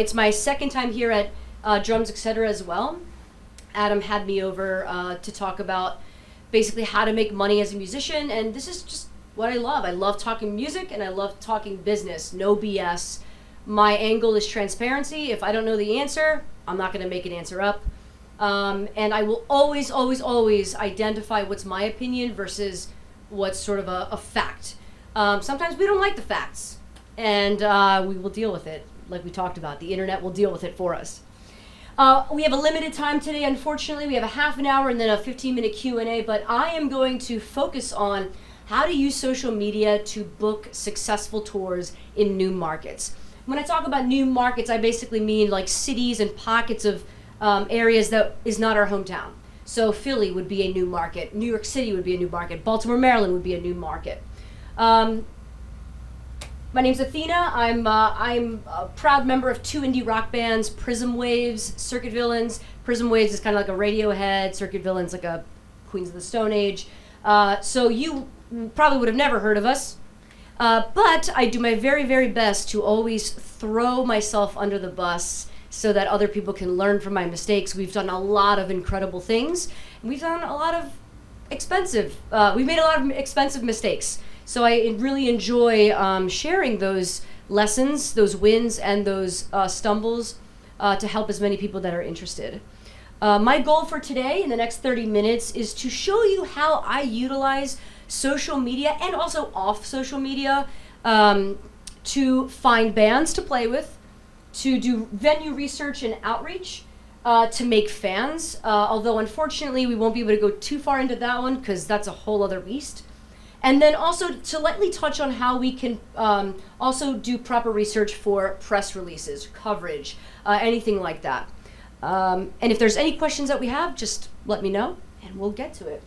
It's my second time here at Drums Etc. as well. Adam had me over to talk about basically how to make money as a musician, and this is just what I love. I love talking music and I love talking business, no BS. My angle is transparency. If I don't know the answer, I'm not gonna make an answer up. And I will always, always, always identify what's my opinion versus what's sort of a fact. Sometimes we don't like the facts, and we will deal with it. Like we talked about, the internet will deal with it for us. We have a limited time today, unfortunately. We have a half an hour and then a 15-minute Q&A, but I am going to focus on how to use social media to book successful tours in new markets. When I talk about new markets, I basically mean like cities and pockets of areas that is not our hometown. So Philly would be a new market, New York City would be a new market, Baltimore, Maryland would be a new market. My name's Athena. I'm a proud member of two indie rock bands, Prism Waves, Circuit Villains. Prism Waves is kind of like a Radiohead, Circuit Villains like a Queens of the Stone Age. So you probably would have never heard of us. But I do my very, very best to always throw myself under the bus so that other people can learn from my mistakes. We've done a lot of incredible things. And we've done a lot of we've made a lot of expensive mistakes. So I really enjoy sharing those lessons, those wins, and those stumbles to help as many people that are interested. My goal for today, in the next 30 minutes, is to show you how I utilize social media and also off social media to find bands to play with, to do venue research and outreach, to make fans, although unfortunately we won't be able to go too far into that one because that's a whole other beast. And then also to lightly touch on how we can also do proper research for press releases, coverage, anything like that. And if there's any questions that we have, just let me know and we'll get to it.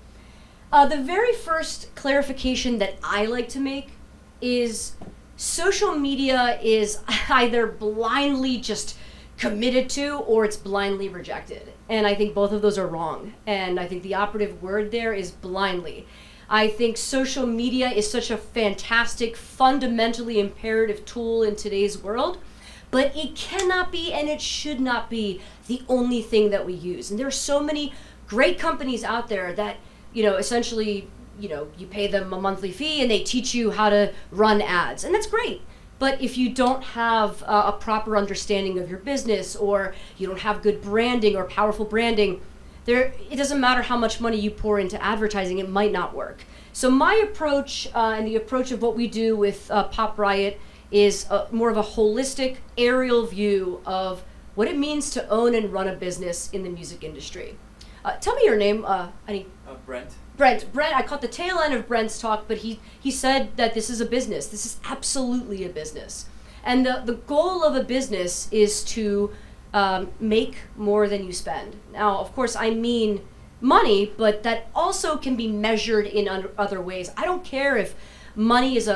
The very first clarification that I like to make is social media is either blindly just committed to or it's blindly rejected. And I think both of those are wrong. And I think the operative word there is blindly. I think social media is such a fantastic, fundamentally imperative tool in today's world, but it cannot be and it should not be the only thing that we use. And there are so many great companies out there that, essentially, you pay them a monthly fee and they teach you how to run ads. And that's great. But if you don't have a proper understanding of your business, or you don't have good branding or powerful branding, it doesn't matter how much money you pour into advertising, it might not work. So my approach and the approach of what we do with Pop Riot is more of a holistic aerial view of what it means to own and run a business in the music industry. Tell me your name. Brent. Brent, I caught the tail end of Brent's talk, but he said that this is a business. This is absolutely a business. And the goal of a business is to make more than you spend. Now, of course, I mean money, but that also can be measured in other ways. I don't care if money is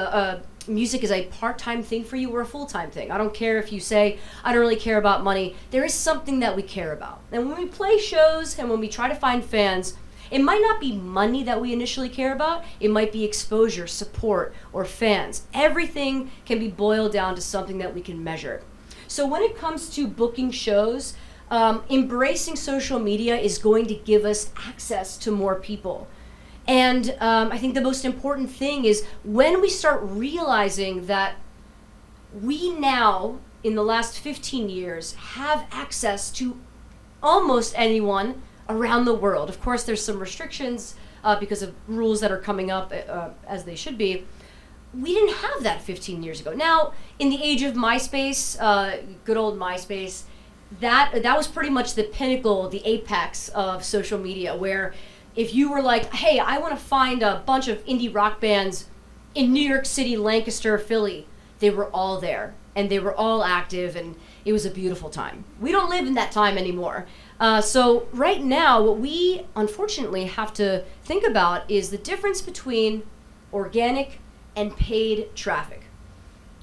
music is a part-time thing for you or a full-time thing. I don't care if you say, I don't really care about money. There is something that we care about. And when we play shows and when we try to find fans, it might not be money that we initially care about. It might be exposure, support, or fans. Everything can be boiled down to something that we can measure. So when it comes to booking shows, embracing social media is going to give us access to more people. And I think the most important thing is when we start realizing that we now, in the last 15 years, have access to almost anyone around the world. Of course, there's some restrictions because of rules that are coming up as they should be. We didn't have that 15 years ago. Now, in the age of MySpace, good old MySpace, that was pretty much the pinnacle, the apex of social media, where if you were like, hey, I want to find a bunch of indie rock bands in New York City, Lancaster, Philly, they were all there, and they were all active, and it was a beautiful time. We don't live in that time anymore. So right now, what we unfortunately have to think about is the difference between organic and paid traffic.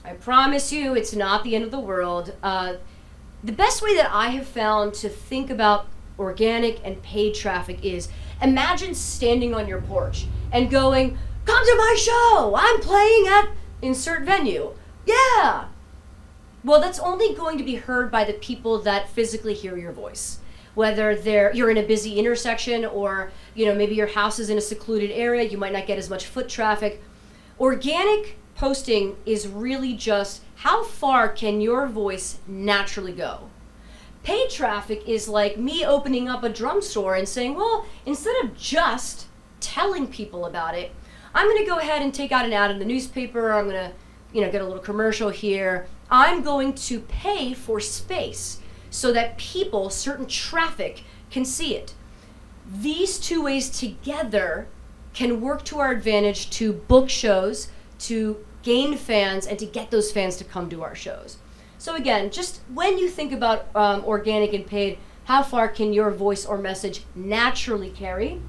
I promise you it's not the end of the world. The best way that I have found to think about organic and paid traffic is imagine standing on your porch and going, come to my show, I'm playing at insert venue. Yeah. Well, that's only going to be heard by the people that physically hear your voice. Whether you're in a busy intersection, or maybe your house is in a secluded area, you might not get as much foot traffic. Organic posting is really just how far can your voice naturally go. Paid traffic is like me opening up a drum store and saying, well, instead of just telling people about it, I'm going to go ahead and take out an ad in the newspaper. I'm going to get a little commercial here. I'm going to pay for space so that people, certain traffic, can see it. These two ways together can work to our advantage to book shows, to gain fans, and to get those fans to come to our shows. So again, just when you think about organic and paid, how far can your voice or message naturally carry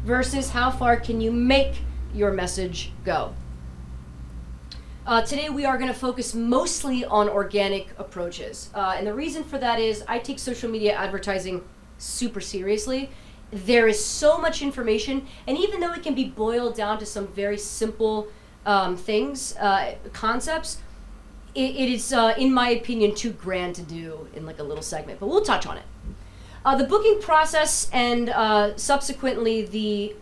versus how far can you make your message go? Today we are going to focus mostly on organic approaches. And the reason for that is I take social media advertising super seriously. There is so much information, and even though it can be boiled down to some very simple things, concepts, it is, in my opinion, too grand to do in like a little segment, but we'll touch on it. The booking process and subsequently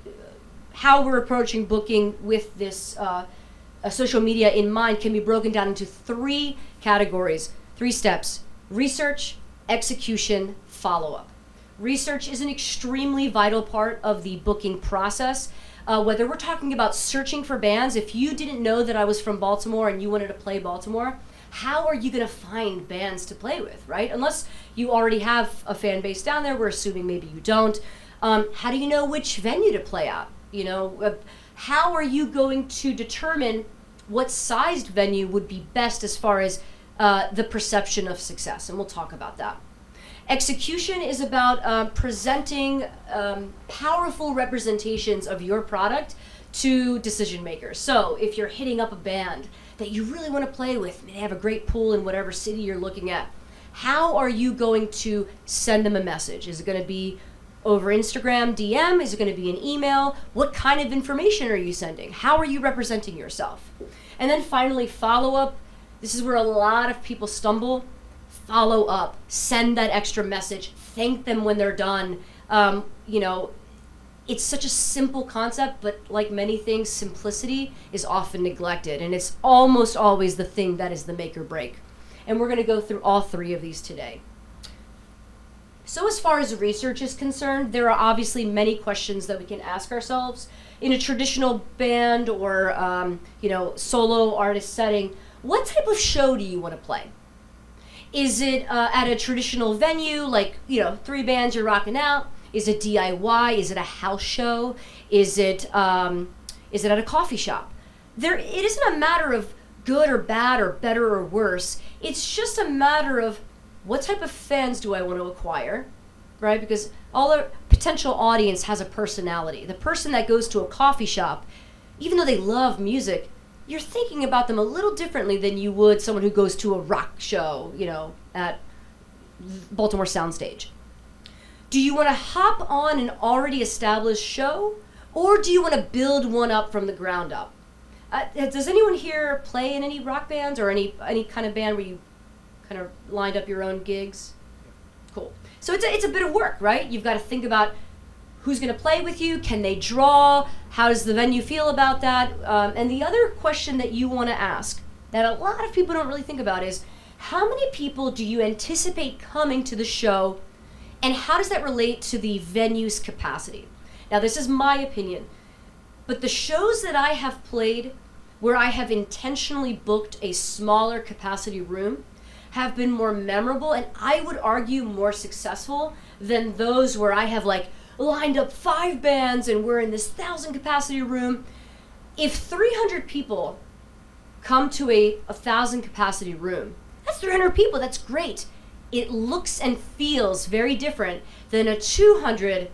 how we're approaching booking with this social media in mind can be broken down into 3 categories, 3 steps: research, execution, follow-up. Research is an extremely vital part of the booking process. Whether we're talking about searching for bands, if you didn't know that I was from Baltimore and you wanted to play Baltimore, how are you going to find bands to play with, right? Unless you already have a fan base down there, we're assuming maybe you don't. How do you know which venue to play at? How are you going to determine what sized venue would be best as far as the perception of success? And we'll talk about that. Execution is about presenting powerful representations of your product to decision makers. So if you're hitting up a band that you really want to play with, they have a great pool in whatever city you're looking at, how are you going to send them a message? Is it going to be over Instagram DM? Is it going to be an email? What kind of information are you sending? How are you representing yourself? And then finally, follow-up. This is where a lot of people stumble. Follow up, send that extra message, thank them when they're done. It's such a simple concept, but like many things, simplicity is often neglected, and it's almost always the thing that is the make or break. And we're going to go through all 3 of these today. So as far as research is concerned, there are obviously many questions that we can ask ourselves. In a traditional band or solo artist setting, what type of show do you want to play? Is it at a traditional venue, like 3 bands you're rocking out? Is it DIY? Is it a house show? Is it at a coffee shop? It isn't a matter of good or bad or better or worse. It's just a matter of what type of fans do I want to acquire, right? Because all a potential audience has a personality. The person that goes to a coffee shop, even though they love music, you're thinking about them a little differently than you would someone who goes to a rock show, at Baltimore Soundstage. Do you want to hop on an already established show, or do you want to build one up from the ground up? Does anyone here play in any rock bands or any kind of band where you kind of lined up your own gigs? Cool. So it's a bit of work, right? You've got to think about who's going to play with you, can they draw, how does the venue feel about that? And the other question that you want to ask that a lot of people don't really think about is, how many people do you anticipate coming to the show, and how does that relate to the venue's capacity? Now, this is my opinion, but the shows that I have played where I have intentionally booked a smaller capacity room have been more memorable, and I would argue more successful than those where I have lined up 5 bands and we're in this 1,000 capacity room. If 300 people come to a 1,000 capacity room, that's 300 people, that's great. It looks and feels very different than a 200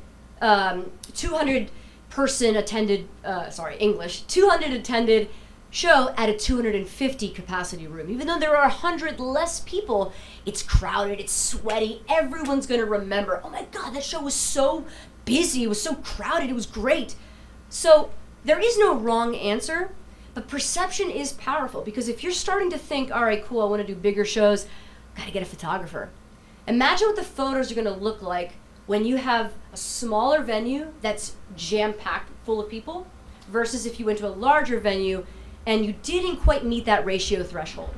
person attended, 200 attended show at a 250 capacity room. Even though there are 100 less people, it's crowded, it's sweaty, everyone's gonna remember, oh my God, that show was so busy, it was so crowded, it was great. So there is no wrong answer, But perception is powerful, because if you're starting to think, all right, cool, I want to do bigger shows, got to get a photographer. Imagine what the photos are going to look like when you have a smaller venue that's jam-packed full of people versus if you went to a larger venue and you didn't quite meet that ratio threshold.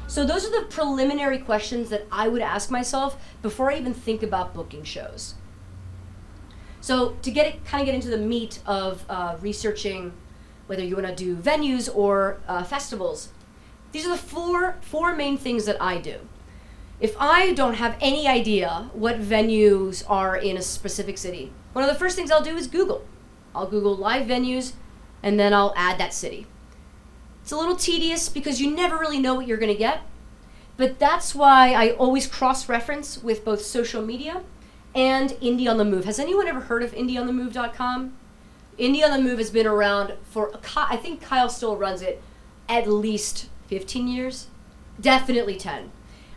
So those are the preliminary questions that I would ask myself before I even think about booking shows. So to kind of get into the meat of researching whether you want to do venues or festivals, these are the four main things that I do. If I don't have any idea what venues are in a specific city, one of the first things I'll do is Google. I'll Google live venues, and then I'll add that city. It's a little tedious because you never really know what you're going to get, but that's why I always cross-reference with both social media and Indie on the Move. Has anyone ever heard of indieonthemove.com? Indie on the Move has been around for, I think Kyle still runs it, at least 15 years, definitely 10.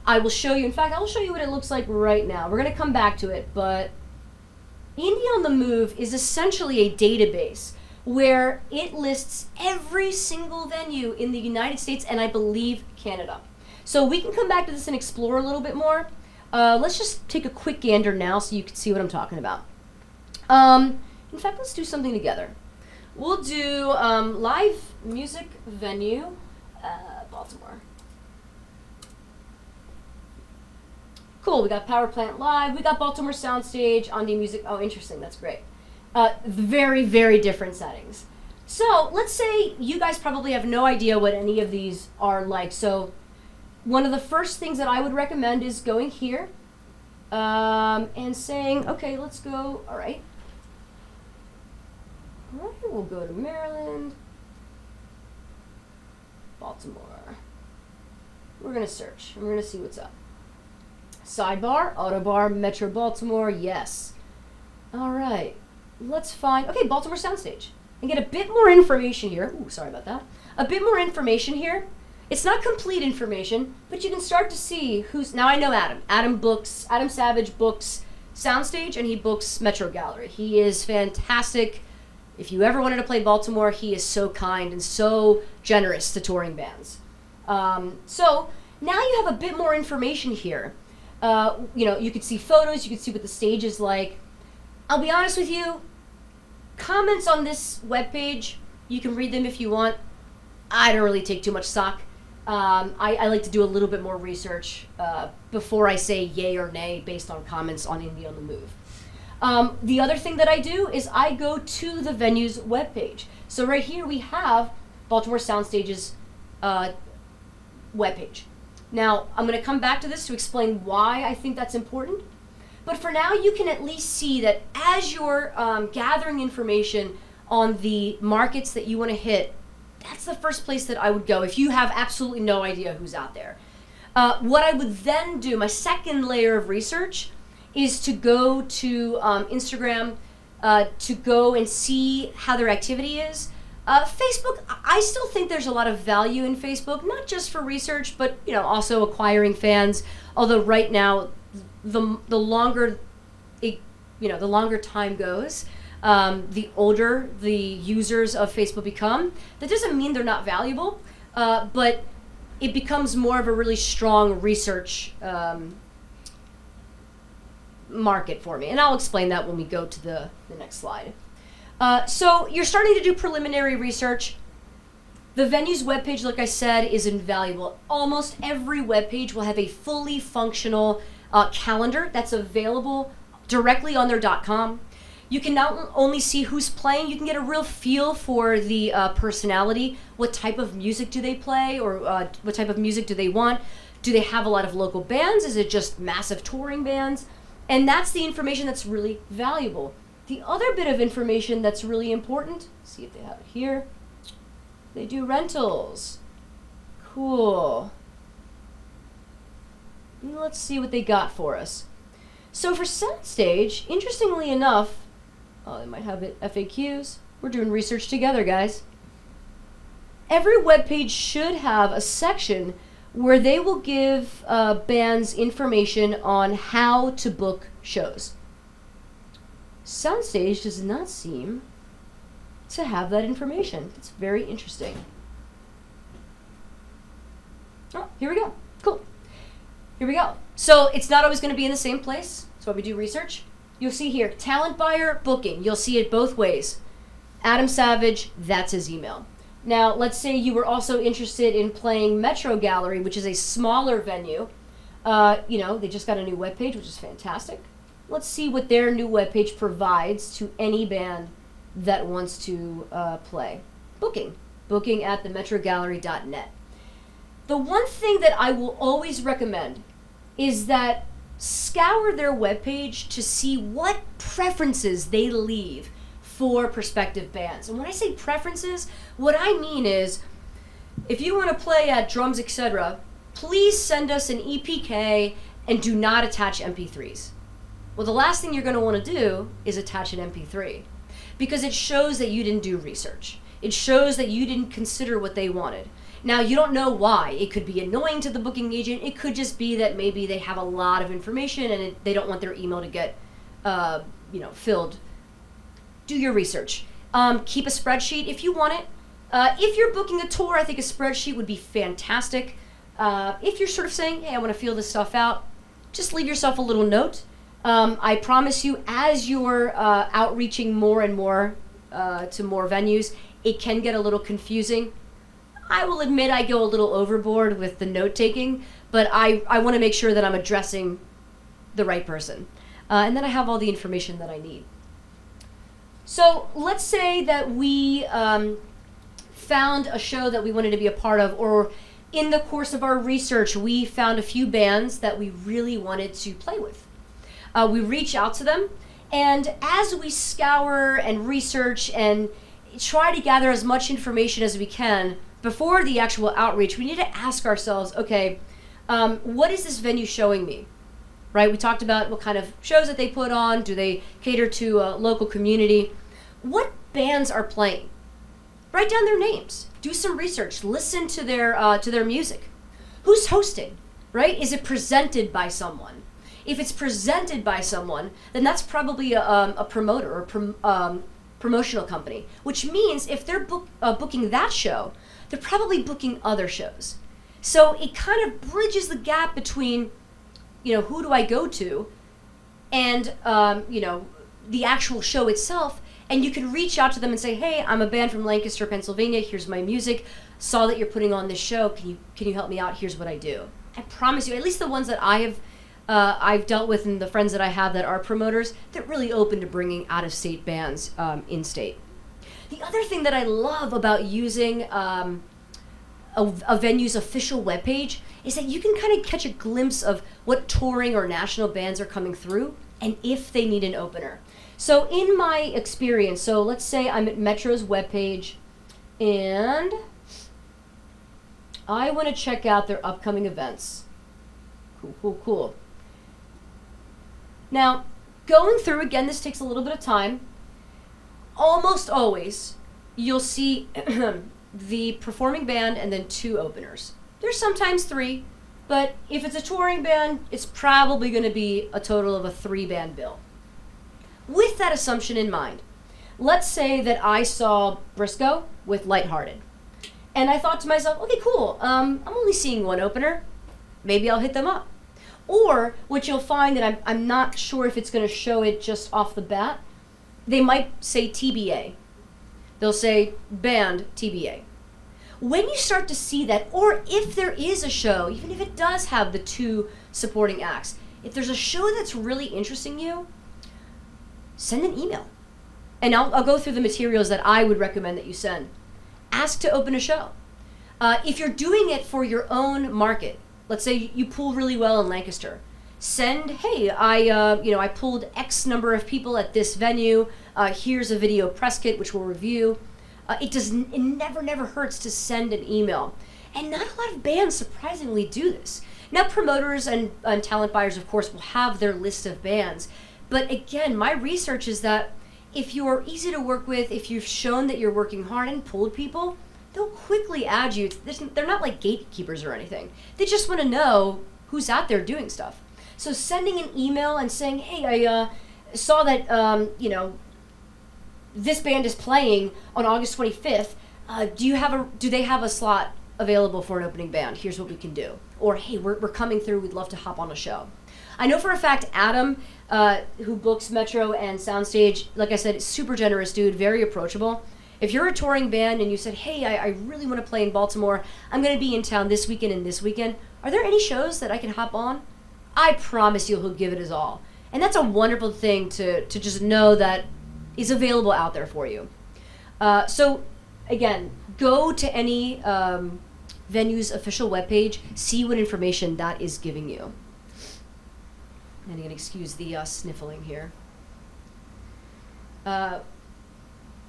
I will show you, in fact, I will show you what it looks like right now. We're going to come back to it, but Indie on the Move is essentially a database where it lists every single venue in the United States and I believe Canada. So we can come back to this and explore a little bit more. Let's just take a quick gander now so you can see what I'm talking about. In fact, let's do something together. We'll do live music venue, Baltimore. Cool, we got Power Plant Live, we got Baltimore Soundstage, Indie Music. Oh, interesting, that's great. Very, very different settings. So let's say you guys probably have no idea what any of these are like. So one of the first things that I would recommend is going here and saying, okay, let's go, all right, we'll go to Maryland, Baltimore. We're gonna search and we're gonna see what's up. Sidebar, Autobar, Metro Baltimore, yes. All right, let's find, okay, Baltimore Soundstage. And get a bit more information here. Ooh, sorry about that. A bit more information here. It's not complete information, but you can start to see who's, now I know Adam. Adam Savage books Soundstage and he books Metro Gallery. He is fantastic. If you ever wanted to play Baltimore, he is so kind and so generous to touring bands. So now you have a bit more information here. You know, you could see photos, you could see what the stage is like. I'll be honest with you, comments on this webpage, you can read them if you want. I don't really take too much stock. I like to do a little bit more research before I say yay or nay based on comments on Indie on the Move. The other thing that I do is I go to the venue's webpage. So right here we have Baltimore Soundstage's webpage. Now, I'm going to come back to this to explain why I think that's important. But for now, you can at least see that as you're gathering information on the markets that you want to hit, that's the first place that I would go if you have absolutely no idea who's out there. What I would then do, my second layer of research, is to go to Instagram, to go and see how their activity is. Facebook, I still think there's a lot of value in Facebook, not just for research, but you know, also acquiring fans. Although right now, the longer the longer time goes, the older the users of Facebook become. That doesn't mean they're not valuable, but it becomes more of a really strong research market for me. And I'll explain that when we go to the next slide. So you're starting to do preliminary research. The venue's webpage, like I said, is invaluable. Almost every webpage will have a fully functional calendar that's available directly on their .com. You can not only see who's playing, you can get a real feel for the personality. What type of music do they play, or what type of music do they want? Do they have a lot of local bands? Is it just massive touring bands? And that's the information that's really valuable. The other bit of information that's really important, see if they have it here. They do rentals. Cool. Let's see what they got for us. So for Soundstage, interestingly enough, oh, they might have it FAQs. We're doing research together, guys. Every webpage should have a section where they will give bands information on how to book shows. Soundstage does not seem to have that information. It's very interesting. Oh, here we go. Cool. Here we go. So it's not always going to be in the same place. That's why we do research. You'll see here, talent buyer booking. You'll see it both ways. Adam Savage, that's his email. Now, let's say you were also interested in playing Metro Gallery, which is a smaller venue. They just got a new webpage, which is fantastic. Let's see what their new webpage provides to any band that wants to play. Booking at themetrogallery.net. The one thing that I will always recommend is that scour their webpage to see what preferences they leave for prospective bands. And when I say preferences, what I mean is, if you want to play at drums, etc., please send us an EPK and do not attach MP3s. Well, the last thing you're going to want to do is attach an MP3, because it shows that you didn't do research. It shows that you didn't consider what they wanted. Now, you don't know why. It could be annoying to the booking agent. It could just be that maybe they have a lot of information and they don't want their email to get filled. Do your research. Keep a spreadsheet if you want it. If you're booking a tour, I think a spreadsheet would be fantastic. If you're sort of saying, hey, I want to feel this stuff out, just leave yourself a little note. I promise you, as you're outreaching more and more to more venues, it can get a little confusing. I will admit I go a little overboard with the note-taking, but I want to make sure that I'm addressing the right person. And then I have all the information that I need. So let's say that we found a show that we wanted to be a part of, or in the course of our research, we found a few bands that we really wanted to play with. We reach out to them, and as we scour and research and try to gather as much information as we can before the actual outreach, we need to ask ourselves, okay, what is this venue showing me? Right? We talked about what kind of shows that they put on. Do they cater to a local community? What bands are playing? Write down their names. Do some research. Listen to their music. Who's hosting? Right? Is it presented by someone? If it's presented by someone, then that's probably a promoter or promotional company, which means if they're booking that show, they're probably booking other shows. So it kind of bridges the gap between, who do I go to and, the actual show itself. And you can reach out to them and say, hey, I'm a band from Lancaster, Pennsylvania. Here's my music. Saw that you're putting on this show. Can you help me out? Here's what I do. I promise you, at least the ones that I've dealt with and the friends that I have that are promoters, they're really open to bringing out-of-state bands in-state. The other thing that I love about using a venue's official webpage is that you can kind of catch a glimpse of what touring or national bands are coming through and if they need an opener. So in my experience, so let's say I'm at Metro's webpage and I want to check out their upcoming events. Cool. Now, going through, again, this takes a little bit of time. Almost always, you'll see the performing band and then 2 openers. There's sometimes 3, but if it's a touring band, it's probably going to be a total of a 3-band bill. With that assumption in mind, let's say that I saw Briscoe with Lighthearted. And I thought to myself, okay, cool, I'm only seeing 1 opener. Maybe I'll hit them up. Or what you'll find, and I'm not sure if it's going to show it just off the bat, they might say TBA. They'll say band TBA. When you start to see that, or if there is a show, even if it does have the 2 supporting acts, if there's a show that's really interesting you, send an email. And I'll go through the materials that I would recommend that you send. Ask to open a show. If you're doing it for your own market, let's say you pool really well in Lancaster, send, hey, I pulled X number of people at this venue. Here's a video press kit which we'll review. It never hurts to send an email. And not a lot of bands surprisingly do this. Now promoters and talent buyers, of course, will have their list of bands. But again, my research is that if you're easy to work with, if you've shown that you're working hard and pulled people, they'll quickly add you. They're not like gatekeepers or anything. They just want to know who's out there doing stuff. So sending an email and saying, hey, I saw that, this band is playing on August 25th. Do they have a slot available for an opening band. Here's what we can do. Or, hey, we're coming through. We'd love to hop on a show. I know for a fact Adam, who books Metro and Soundstage, like I said, is super generous dude, very approachable. If you're a touring band and you said, hey, I really want to play in Baltimore, I'm going to be in town this weekend and this weekend, are there any shows that I can hop on? I promise you he'll give it his all. And that's a wonderful thing to just know that is available out there for you. So, again, go to any venue's official webpage, see what information that is giving you. And you can excuse the sniffling here.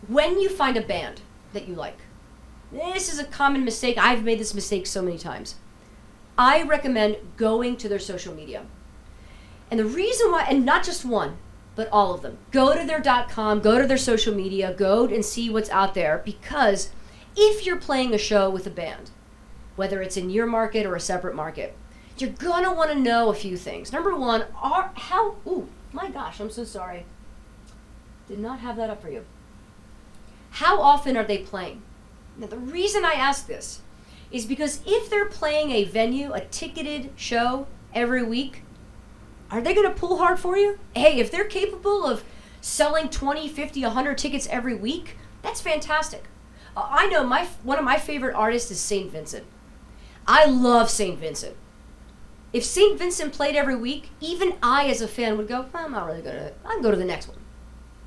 When you find a band that you like, this is a common mistake. I've made this mistake so many times. I recommend going to their social media. And the reason why, and not just one, but all of them. Go to their .com, go to their social media, go and see what's out there, because if you're playing a show with a band, whether it's in your market or a separate market, you're gonna wanna know a few things. Number one, ooh, my gosh, I'm so sorry. Did not have that up for you. How often are they playing? Now, the reason I ask this is because if they're playing a venue, a ticketed show every week, are they going to pull hard for you? Hey, if they're capable of selling 20, 50, 100 tickets every week, that's fantastic. I know one of my favorite artists is St. Vincent. I love St. Vincent. If St. Vincent played every week, even I as a fan would go, I'm not really going to, I'll go to the next one.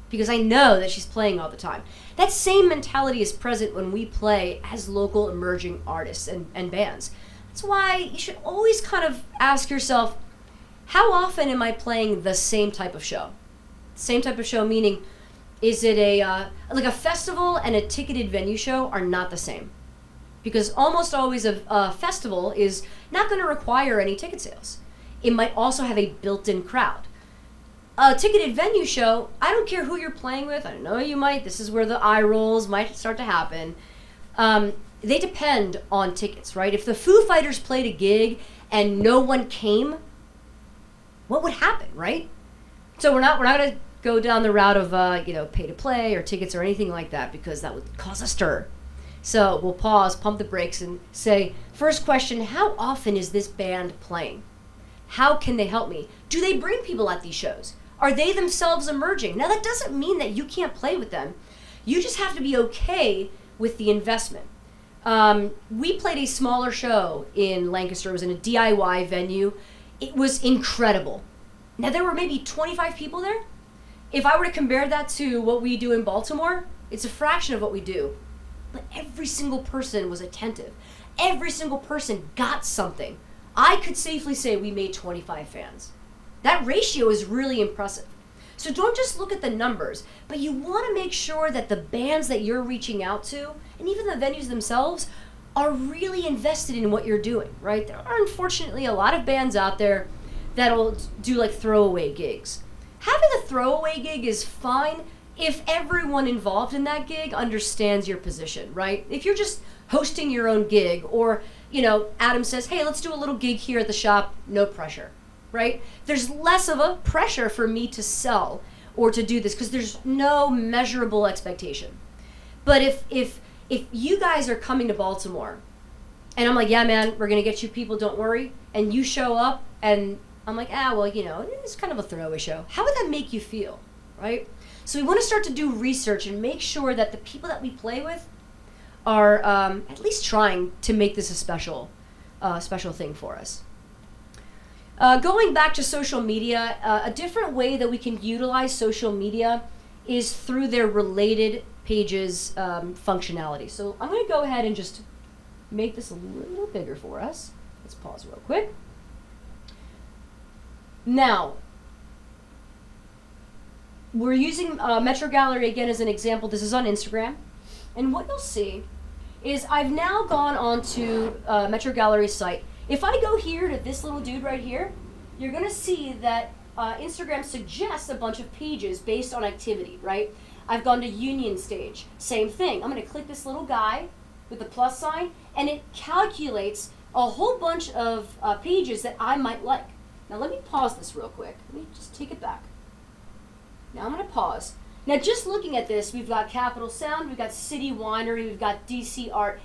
Because I know that she's playing all the time. That same mentality is present when we play as local emerging artists and bands. That's why you should always kind of ask yourself, how often am I playing the same type of show? Same type of show meaning, is it like a festival and a ticketed venue show are not the same. Because almost always a festival is not going to require any ticket sales. It might also have a built-in crowd. A ticketed venue show, I don't care who you're playing with. I know you might. This is where the eye rolls might start to happen. They depend on tickets, right? If the Foo Fighters played a gig and no one came, what would happen, right? So we're not going to go down the route of pay to play or tickets or anything like that, because that would cause a stir. So we'll pause, pump the brakes, and say, first question: how often is this band playing? How can they help me? Do they bring people at these shows? Are they themselves emerging? Now, that doesn't mean that you can't play with them. You just have to be okay with the investment. We played a smaller show in Lancaster. It was in a DIY venue. It was incredible. Now, there were maybe 25 people there. If I were to compare that to what we do in Baltimore, it's a fraction of what we do. But every single person was attentive. Every single person got something. I could safely say we made 25 fans. That ratio is really impressive. So don't just look at the numbers, but you want to make sure that the bands that you're reaching out to, and even the venues themselves, are really invested in what you're doing, right? There are unfortunately a lot of bands out there that'll do like throwaway gigs. Having a throwaway gig is fine if everyone involved in that gig understands your position, right? If you're just hosting your own gig, or, Adam says, hey, let's do a little gig here at the shop, no pressure, right? There's less of a pressure for me to sell or to do this because there's no measurable expectation. But if you guys are coming to Baltimore and I'm like, yeah, man, we're going to get you people, don't worry, and you show up and I'm like, it's kind of a throwaway show. How would that make you feel, right? So we want to start to do research and make sure that the people that we play with are at least trying to make this a special thing for us. Going back to social media, a different way that we can utilize social media is through their related pages functionality. So I'm going to go ahead and just make this a little bigger for us. Let's pause real quick. Now, we're using Metro Gallery again as an example. This is on Instagram. And what you'll see is I've now gone onto Metro Gallery's site. If I go here to this little dude right here, you're going to see that Instagram suggests a bunch of pages based on activity, right? I've gone to Union Stage. Same thing. I'm going to click this little guy with the plus sign, and it calculates a whole bunch of pages that I might like. Now, let me pause this real quick. Let me just take it back. Now, I'm going to pause. Now, just looking at this, we've got Capital Sound, we've got City Winery, we've got DC Art.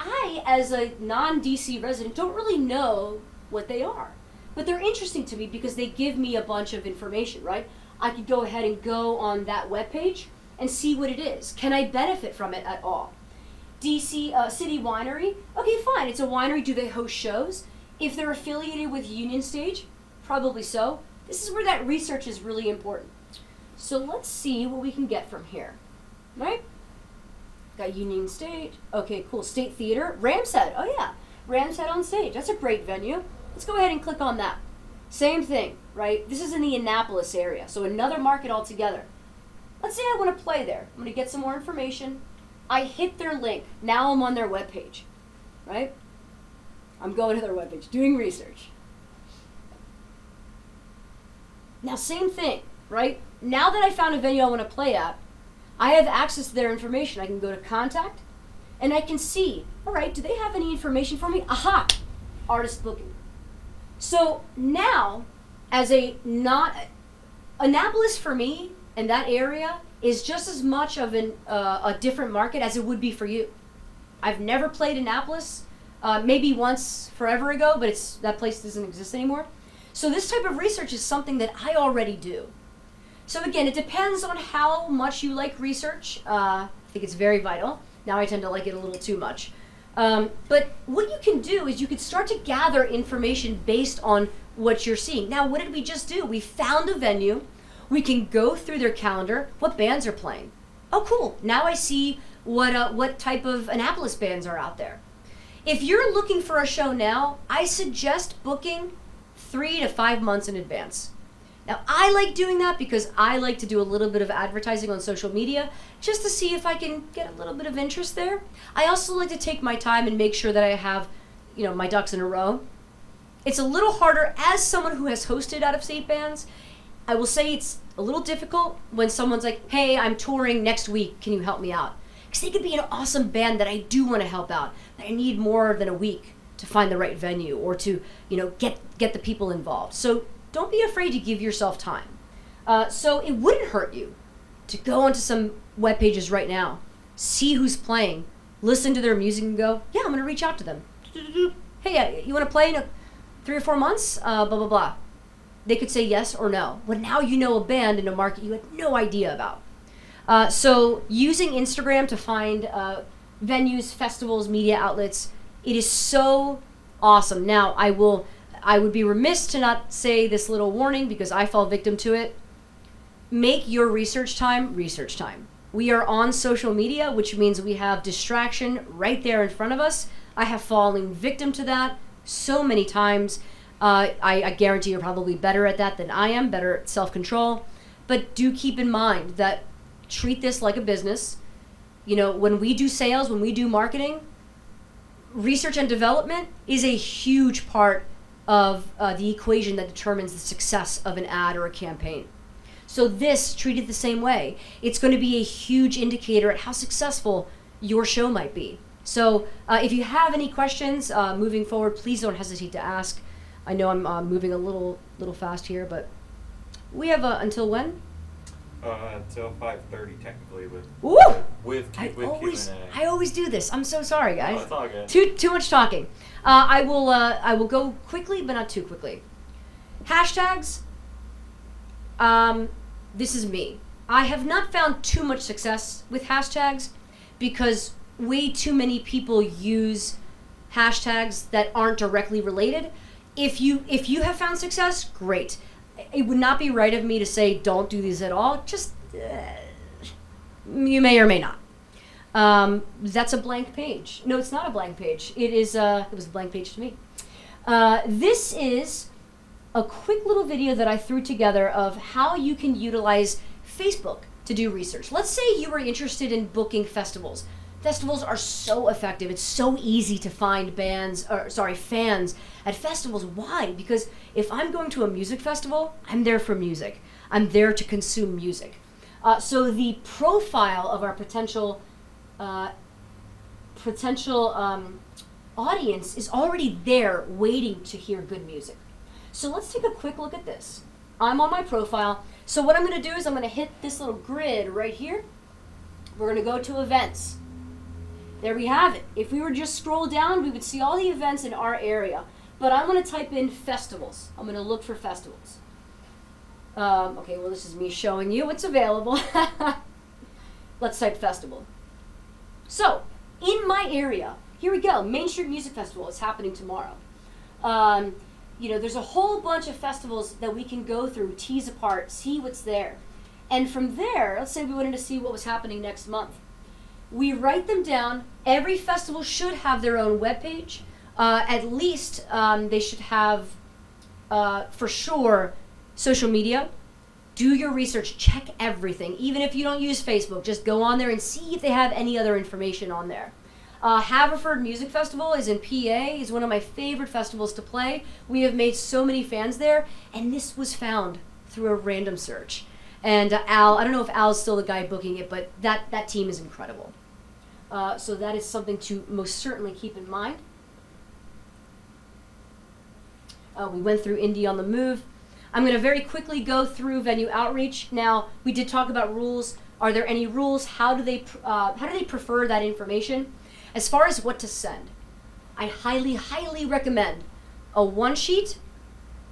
I, as a non-DC resident, don't really know what they are. But they're interesting to me because they give me a bunch of information, right? I could go ahead and go on that webpage and see what it is. Can I benefit from it at all? DC City Winery, okay, fine, it's a winery. Do they host shows? If they're affiliated with Union Stage, probably so. This is where that research is really important. So let's see what we can get from here, right? Got Union Stage, okay, cool. State Theater, Ram's Head, oh yeah, Ram's Head on Stage, that's a great venue. Let's go ahead and click on that. Same thing, right? This is in the Annapolis area, so another market altogether. Let's say I want to play there. I'm going to get some more information. I hit their link. Now I'm on their webpage, right? I'm going to their webpage, doing research. Now, same thing, right? Now that I found a venue I want to play at, I have access to their information. I can go to contact, and I can see, all right, do they have any information for me? Aha, artist booking. So now, as Annapolis for me, and that area is just as much of a different market as it would be for you. I've never played Annapolis, maybe once forever ago, but that place doesn't exist anymore. So this type of research is something that I already do. So again, it depends on how much you like research. I think it's very vital. Now I tend to like it a little too much. But what you can do is you can start to gather information based on what you're seeing. Now, what did we just do? We found a venue. We can go through their calendar. What bands are playing? Oh, cool. Now I see what type of Annapolis bands are out there. If you're looking for a show now, I suggest booking 3 to 5 months in advance. Now, I like doing that because I like to do a little bit of advertising on social media just to see if I can get a little bit of interest there. I also like to take my time and make sure that I have, my ducks in a row. It's a little harder as someone who has hosted out-of-state bands. I will say it's a little difficult when someone's like, hey, I'm touring next week, can you help me out? Because they could be an awesome band that I do want to help out, but I need more than a week to find the right venue or to, get the people involved. So don't be afraid to give yourself time. So it wouldn't hurt you to go onto some web pages right now, see who's playing, listen to their music and go, yeah, I'm going to reach out to them. Hey, you want to play in 3 or 4 months? Blah, blah, blah. They could say yes or no. Well, now you know a band in a market you had no idea about. So using Instagram to find venues, festivals, media outlets, it is so awesome. Now, I would be remiss to not say this little warning because I fall victim to it. Make your research time research time. We are on social media, which means we have distraction right there in front of us. I have fallen victim to that so many times. I guarantee you're probably better at that than I am, better at self-control. But do keep in mind that treat this like a business. When we do sales, when we do marketing, research and development is a huge part of the equation that determines the success of an ad or a campaign. So treat it the same way. It's going to be a huge indicator at how successful your show might be. So if you have any questions moving forward, please don't hesitate to ask. I know I'm moving a little fast here, but we have until when? Until 5:30 technically, with Q&A. I always do this. I'm so sorry, guys. Oh, it's all good. Too much talking. I will go quickly, but not too quickly. Hashtags. This is me. I have not found too much success with hashtags because way too many people use hashtags that aren't directly related. If you have found success, great. It would not be right of me to say don't do these at all. Just you may or may not. That's a blank page. No, it's not a blank page. It was a blank page to me. This is a quick little video that I threw together of how you can utilize Facebook to do research. Let's say you were interested in booking festivals. Festivals are so effective. It's so easy to find fans at festivals. Why? Because if I'm going to a music festival, I'm there for music. I'm there to consume music. So the profile of our potential audience is already there waiting to hear good music. So let's take a quick look at this. I'm on my profile. So what I'm going to do is I'm going to hit this little grid right here. We're going to go to events. there we have it. If we were just scroll down, we would see all the events in our area. But I'm going to type in festivals. I'm going to look for festivals. Okay, well, this is me showing you what's available. Let's type festival. So, in my area, here we go. Main Street Music Festival is happening tomorrow. There's a whole bunch of festivals that we can go through, tease apart, see what's there. And from there, let's say we wanted to see what was happening next month. We write them down. Every festival should have their own webpage. At least they should have, for sure, social media. Do your research, check everything. Even if you don't use Facebook, just go on there and see if they have any other information on there. Haverford Music Festival is in PA, is one of my favorite festivals to play. We have made so many fans there, and this was found through a random search. And Al, I don't know if Al's still the guy booking it, but that team is incredible. So that is something to most certainly keep in mind. We went through Indie on the Move. I'm going to very quickly go through venue outreach. Now, we did talk about rules. Are there any rules? How do they prefer that information? As far as what to send, I highly, highly recommend a one-sheet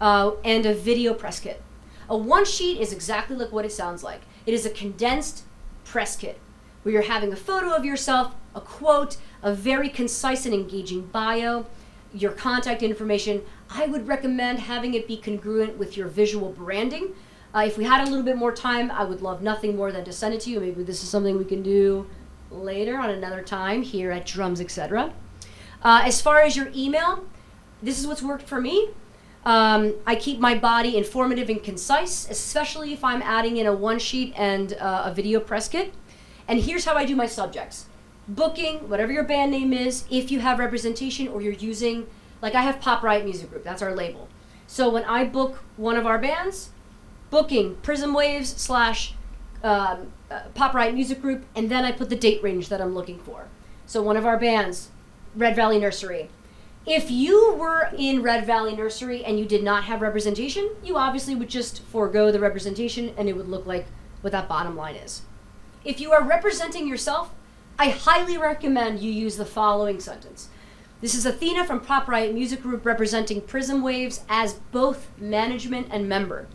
and a video press kit. A one-sheet is exactly like what it sounds like. It is a condensed press kit where you're having a photo of yourself, a quote, a very concise and engaging bio, your contact information. I would recommend having it be congruent with your visual branding. If we had a little bit more time, I would love nothing more than to send it to you. Maybe this is something we can do later on another time here at Drums, etc. As far as your email, this is what's worked for me. I keep my body informative and concise, especially if I'm adding in a one sheet and a video press kit. And here's how I do my subjects. Booking, whatever your band name is, if you have representation or you're using, like I have Pop Riot Music Group, that's our label. So when I book one of our bands, booking Prism Waves / Pop Riot Music Group, and then I put the date range that I'm looking for. So one of our bands, Red Valley Nursery. If you were in Red Valley Nursery and you did not have representation, you obviously would just forego the representation and it would look like what that bottom line is. If you are representing yourself, I highly recommend you use the following sentence. This is Athena from Pop Riot Music Group representing Prism Waves as both management and member.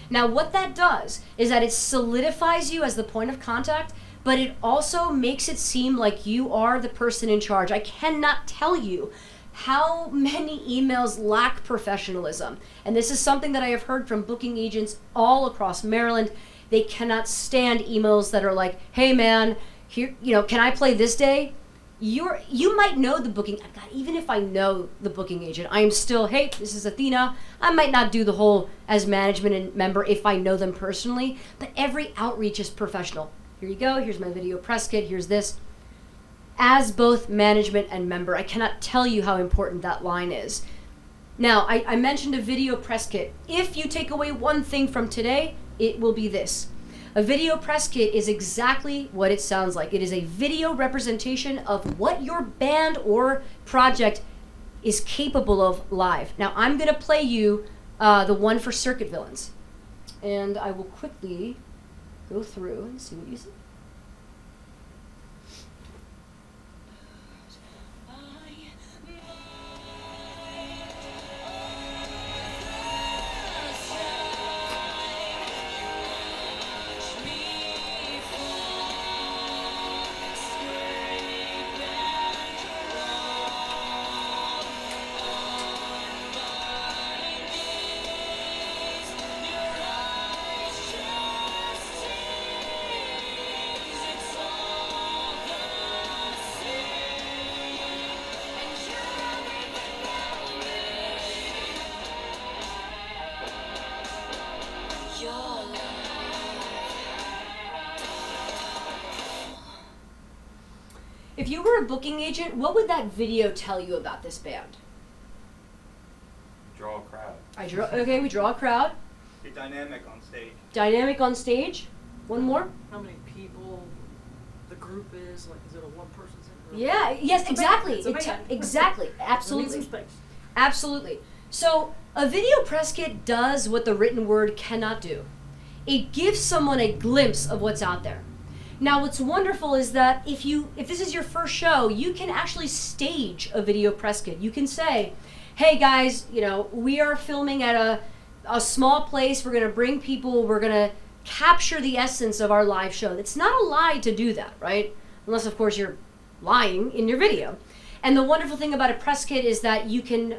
Now what that does is that it solidifies you as the point of contact, but it also makes it seem like you are the person in charge. I cannot tell you how many emails lack professionalism. And this is something that I have heard from booking agents all across Maryland. They cannot stand emails that are like, hey man, here, can I play this day? You might know the booking. God, even if I know the booking agent, I am still, hey, this is Athena. I might not do the whole as management and member if I know them personally, but every outreach is professional. Here you go. Here's my video press kit. Here's this. As both management and member, I cannot tell you how important that line is. Now, I mentioned a video press kit. If you take away one thing from today, it will be this. A video press kit is exactly what it sounds like. It is a video representation of what your band or project is capable of live. Now, I'm going to play you the one for Circuit Villains. And I will quickly go through and see what you see. If you were a booking agent, what would that video tell you about this band? Draw a crowd. We draw a crowd. Be dynamic on stage. Dynamic on stage. One more. How many people the group is? Like, is it a one-person thing? Yeah. Yes. Exactly. Band. Exactly. Absolutely. It needs some space. Absolutely. So a video press kit does what the written word cannot do. It gives someone a glimpse of what's out there. Now, what's wonderful is that if this is your first show, you can actually stage a video press kit. You can say, hey guys, we are filming at a small place. We're going to bring people. We're going to capture the essence of our live show. It's not a lie to do that, right? Unless, of course, you're lying in your video. And the wonderful thing about a press kit is that you can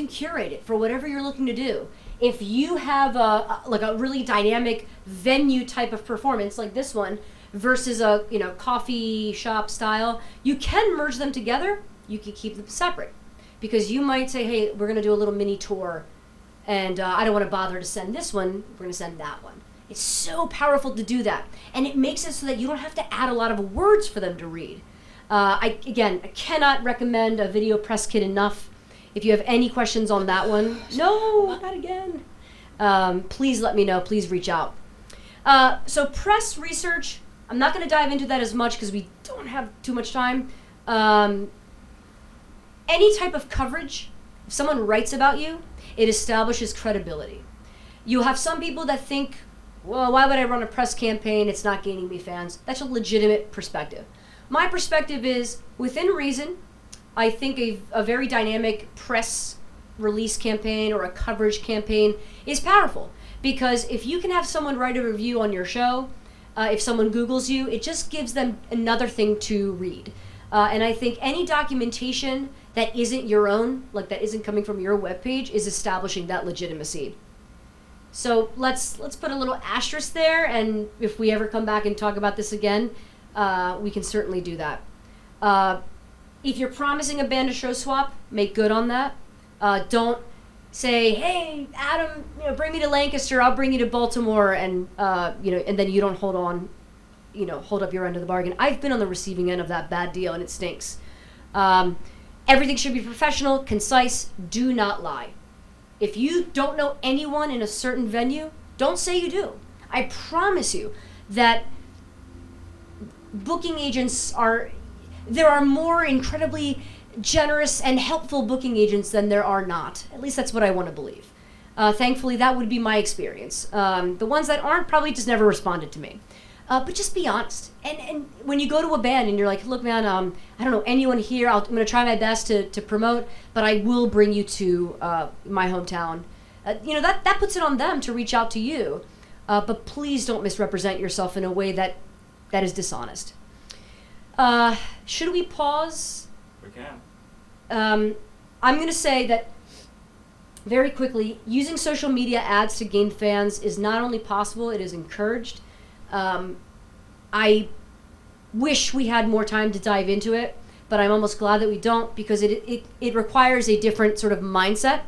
curate it for whatever you're looking to do. If you have a really dynamic venue type of performance like this one versus a coffee shop style, you can merge them together. You can keep them separate because you might say, hey, we're going to do a little mini tour and I don't want to bother to send this one. We're going to send that one. It's so powerful to do that. And it makes it so that you don't have to add a lot of words for them to read. I cannot recommend a video press kit enough. If you have any questions on that one, no, not again. Please let me know. Please reach out. So press research, I'm not going to dive into that as much because we don't have too much time. Any type of coverage, if someone writes about you, it establishes credibility. You'll have some people that think, well, why would I run a press campaign? It's not gaining me fans. That's a legitimate perspective. My perspective is, within reason, I think a very dynamic press release campaign or a coverage campaign is powerful because if you can have someone write a review on your show, if someone Googles you, it just gives them another thing to read. And I think any documentation that isn't your own, like that isn't coming from your webpage, is establishing that legitimacy. So let's put a little asterisk there, and if we ever come back and talk about this again, we can certainly do that. If you're promising a band a show swap, make good on that. Don't say, hey, Adam, bring me to Lancaster, I'll bring you to Baltimore, and and then you don't hold up your end of the bargain. I've been on the receiving end of that bad deal, and it stinks. Everything should be professional, concise, do not lie. If you don't know anyone in a certain venue, don't say you do. I promise you that booking agents there are more incredibly generous and helpful booking agents than there are not. At least that's what I want to believe. Thankfully, that would be my experience. The ones that aren't probably just never responded to me. But just be honest. And when you go to a band and you're like, look, man, I don't know anyone here. I'm going to try my best to promote, but I will bring you to my hometown. That puts it on them to reach out to you. But please don't misrepresent yourself in a way that is dishonest. Should we pause? We can. I'm going to say that very quickly, using social media ads to gain fans is not only possible, it is encouraged. I wish we had more time to dive into it, but I'm almost glad that we don't because it requires a different sort of mindset.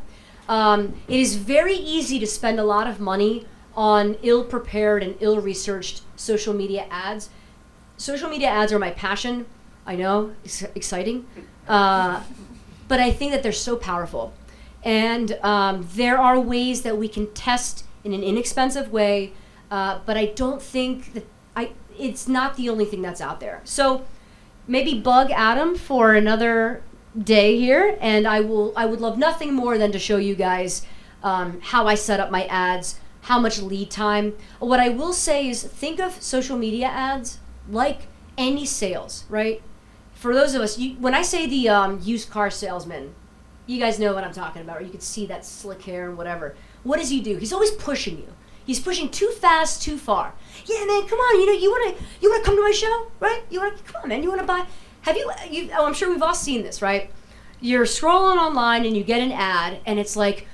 It is very easy to spend a lot of money on ill-prepared and ill-researched social media ads. Social media ads are my passion. I know, it's exciting. But I think that they're so powerful. And there are ways that we can test in an inexpensive way, but I don't think that it's not the only thing that's out there. So maybe bug Adam for another day here, and I would love nothing more than to show you guys how I set up my ads, how much lead time. What I will say is think of social media ads like any sales, right? For those of us, when I say the used car salesman, you guys know what I'm talking about, or you can see that slick hair and whatever. What does he do? He's always pushing you. He's pushing too fast, too far. Yeah, man, come on. You wanna come to my show, right? Come on, man. You wanna buy? I'm sure we've all seen this, right? You're scrolling online and you get an ad, and it's like,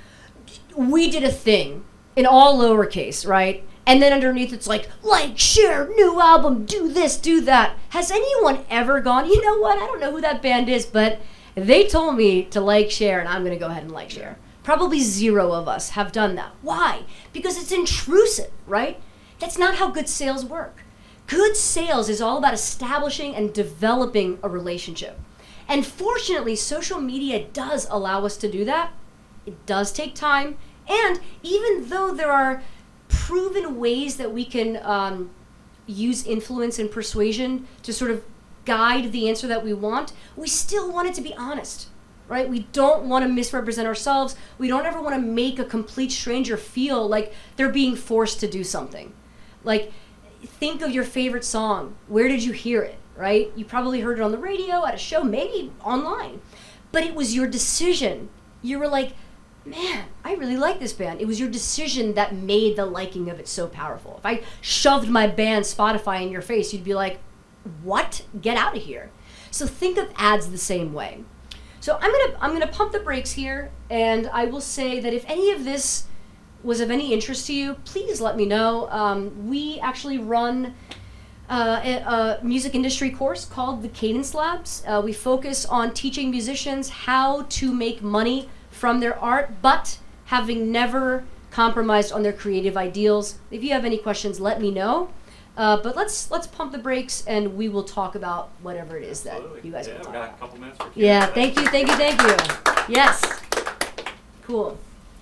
we did a thing in all lowercase, right? And then underneath it's like, share, new album, do this, do that. Has anyone ever gone, you know what? I don't know who that band is, but they told me to share, and I'm gonna go ahead and share. Probably zero of us have done that. Why? Because it's intrusive, right? That's not how good sales work. Good sales is all about establishing and developing a relationship. And fortunately, social media does allow us to do that. It does take time. And even though there are proven ways that we can use influence and persuasion to sort of guide the answer that we want, we still want it to be honest. Right? We don't want to misrepresent ourselves. We don't ever want to make a complete stranger feel like they're being forced to do something. think of your favorite song. Where did you hear it, right? You probably heard it on the radio, at a show, maybe online. But it was your decision. You were like, man, I really like this band. It was your decision that made the liking of it so powerful. If I shoved my band Spotify in your face, you'd be like, what? Get out of here. So think of ads the same way. So I'm gonna pump the brakes here, and I will say that if any of this was of any interest to you, please let me know. We actually run a music industry course called the Cadence Labs. We focus on teaching musicians how to make money from their art, but having never compromised on their creative ideals. If you have any questions, let me know. But let's pump the brakes, and we will talk about whatever it is that you guys want to talk We've got about. a couple minutes for Q&A. Yeah, thank you. Yes. Cool.